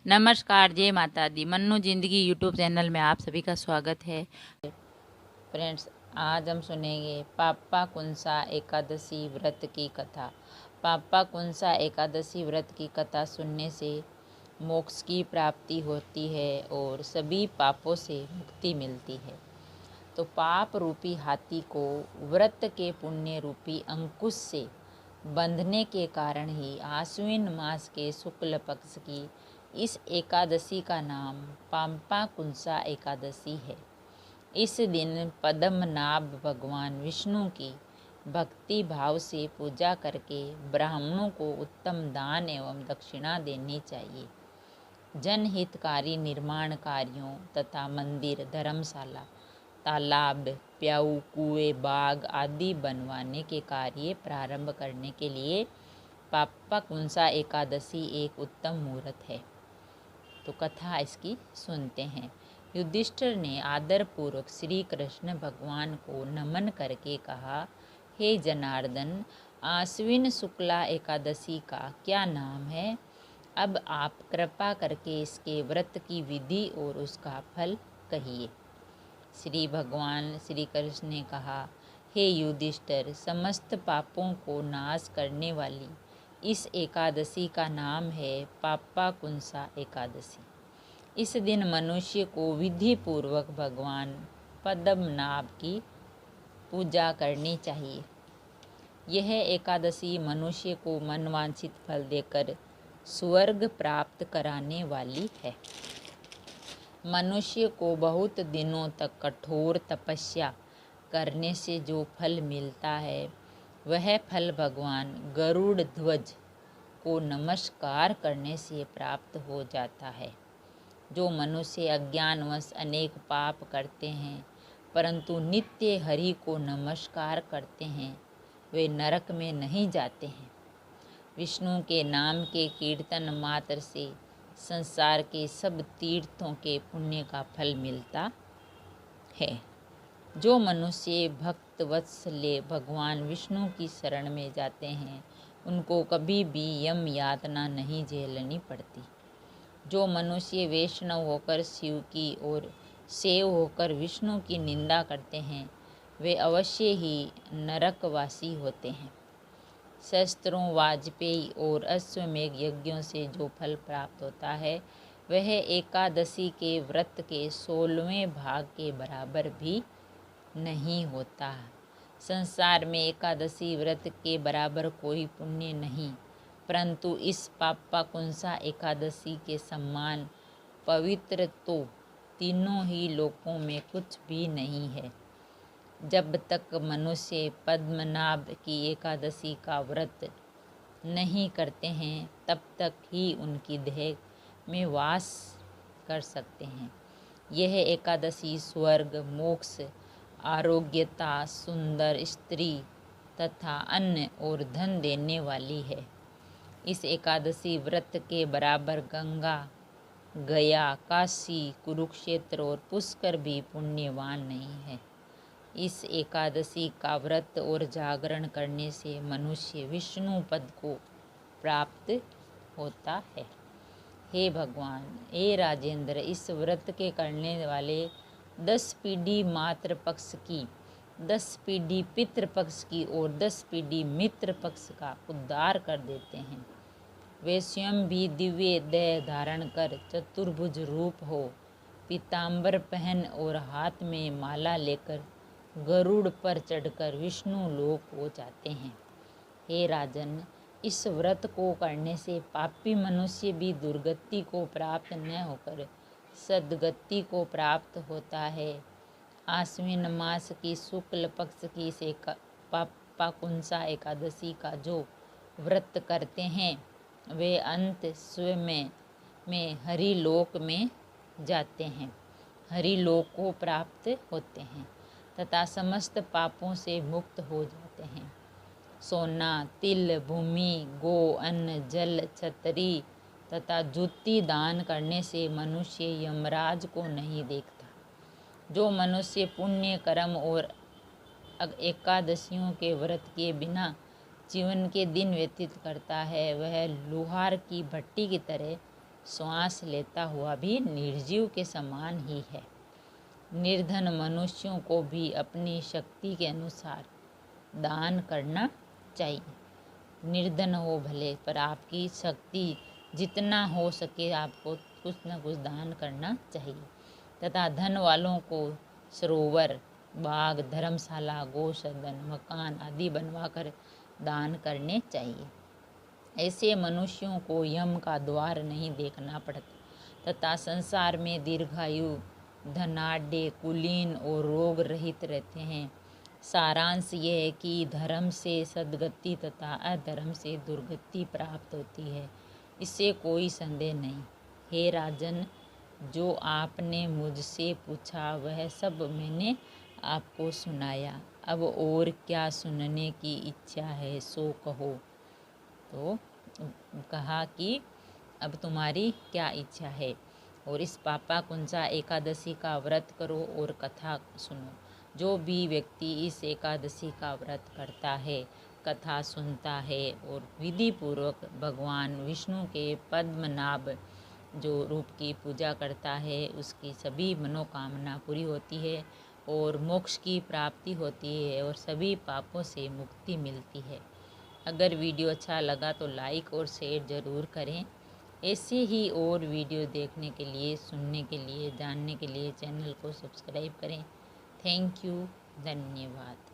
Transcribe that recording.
नमस्कार, जय माता दी। मन्नू जिंदगी यूट्यूब चैनल में आप सभी का स्वागत है। फ्रेंड्स, आज हम सुनेंगे पापा कुंसा एकादशी व्रत की कथा। पापा कुंसा एकादशी व्रत की कथा सुनने से मोक्ष की प्राप्ति होती है और सभी पापों से मुक्ति मिलती है। तो पाप रूपी हाथी को व्रत के पुण्य रूपी अंकुश से बंधने के कारण ही आश्विन मास के शुक्ल पक्ष की इस एकादशी का नाम पापा कुंसा एकादशी है। इस दिन पद्मनाभ भगवान विष्णु की भक्ति भाव से पूजा करके ब्राह्मणों को उत्तम दान एवं दक्षिणा देनी चाहिए। जनहितकारी निर्माण कार्यों तथा मंदिर, धर्मशाला, तालाब, प्याऊ, कुएं, बाग आदि बनवाने के कार्य प्रारंभ करने के लिए पापा कुंसा एकादशी एक उत्तम मुहूर्त है। तो कथा इसकी सुनते हैं। युधिष्ठिर ने आदरपूर्वक श्री कृष्ण भगवान को नमन करके कहा, हे जनार्दन, आश्विन शुक्ला एकादशी का क्या नाम है? अब आप कृपा करके इसके व्रत की विधि और उसका फल कहिए। श्री भगवान श्री कृष्ण ने कहा, हे युधिष्ठिर, समस्त पापों को नाश करने वाली इस एकादशी का नाम है पापा कुंसा एकादशी। इस दिन मनुष्य को विधि पूर्वक भगवान पद्मनाभ की पूजा करनी चाहिए। यह एकादशी मनुष्य को मनवांछित फल देकर स्वर्ग प्राप्त कराने वाली है। मनुष्य को बहुत दिनों तक कठोर तपस्या करने से जो फल मिलता है, वह फल भगवान गरुड़ ध्वज को नमस्कार करने से प्राप्त हो जाता है। जो मनुष्य अज्ञानवश अनेक पाप करते हैं परंतु नित्य हरि को नमस्कार करते हैं, वे नरक में नहीं जाते हैं। विष्णु के नाम के कीर्तन मात्र से संसार के सब तीर्थों के पुण्य का फल मिलता है। जो मनुष्य भक्त वत्सल्य भगवान विष्णु की शरण में जाते हैं, उनको कभी भी यम यातना नहीं झेलनी पड़ती। जो मनुष्य वैष्णव होकर शिव की और सेव होकर विष्णु की निंदा करते हैं, वे अवश्य ही नरकवासी होते हैं। शस्त्रों, वाजपेयी और अश्वमेघ यज्ञों से जो फल प्राप्त होता है, वह एकादशी के व्रत के 16वें भाग के बराबर भी नहीं होता। संसार में एकादशी व्रत के बराबर कोई पुण्य नहीं, परंतु इस पापा कुंसा एकादशी के समान पवित्र तो तीनों ही लोकों में कुछ भी नहीं है। जब तक मनुष्य पद्मनाभ की एकादशी का व्रत नहीं करते हैं, तब तक ही उनकी देह में वास कर सकते हैं। यह एकादशी स्वर्ग, मोक्ष, आरोग्यता, सुंदर स्त्री तथा अन्न और धन देने वाली है। इस एकादशी व्रत के बराबर गंगा, गया, काशी, कुरुक्षेत्र और पुष्कर भी पुण्यवान नहीं है। इस एकादशी का व्रत और जागरण करने से मनुष्य विष्णु पद को प्राप्त होता है। हे भगवान, हे राजेंद्र, इस व्रत के करने वाले 10 पीढ़ी मातृ पक्ष की, 10 पीढ़ी पितृ पक्ष की और 10 पीढ़ी मित्र पक्ष का उद्धार कर देते हैं। वे स्वयं भी दिव्य देह धारण कर चतुर्भुज रूप हो, पीताम्बर पहन और हाथ में माला लेकर गरुड़ पर चढ़कर विष्णु लोक हो जाते हैं। हे राजन, इस व्रत को करने से पापी मनुष्य भी दुर्गति को प्राप्त न होकर सद्गति को प्राप्त होता है। आश्विन मास की शुक्ल पक्ष की से पापा कुंसा एकादशी का जो व्रत करते हैं, वे अंत स्वयं में हरिलोक में जाते हैं, हरिलोक को प्राप्त होते हैं तथा समस्त पापों से मुक्त हो जाते हैं। सोना, तिल, भूमि, गो, अन्न, जल, छतरी तथा जूती दान करने से मनुष्य यमराज को नहीं देखता। जो मनुष्य पुण्य कर्म और एकादशियों के व्रत किए बिना जीवन के दिन व्यतीत करता है, वह लोहार की भट्टी की तरह श्वास लेता हुआ भी निर्जीव के समान ही है। निर्धन मनुष्यों को भी अपनी शक्ति के अनुसार दान करना चाहिए। निर्धन हो भले, पर आपकी शक्ति जितना हो सके आपको कुछ न कुछ दान करना चाहिए। तथा धन वालों को सरोवर, बाग, धर्मशाला, गौसदन, मकान आदि बनवाकर दान करने चाहिए। ऐसे मनुष्यों को यम का द्वार नहीं देखना पड़ता तथा संसार में दीर्घायु, धनाढ्य, कुलीन और रोग रहित रहते हैं। सारांश ये है कि धर्म से सद्गति तथा अधर्म से दुर्गति प्राप्त होती है, इससे कोई संदेह नहीं। हे राजन, जो आपने मुझसे पूछा वह सब मैंने आपको सुनाया। अब और क्या सुनने की इच्छा है सो कहो। तो कहा कि अब तुम्हारी क्या इच्छा है। और इस पापा कुंजा एकादशी का व्रत करो और कथा सुनो। जो भी व्यक्ति इस एकादशी का व्रत करता है, कथा सुनता है और विधि पूर्वक भगवान विष्णु के पद्मनाभ जो रूप की पूजा करता है, उसकी सभी मनोकामना पूरी होती है और मोक्ष की प्राप्ति होती है और सभी पापों से मुक्ति मिलती है। अगर वीडियो अच्छा लगा तो लाइक और शेयर ज़रूर करें। ऐसे ही और वीडियो देखने के लिए, सुनने के लिए, जानने के लिए चैनल को सब्सक्राइब करें। थैंक यू, धन्यवाद।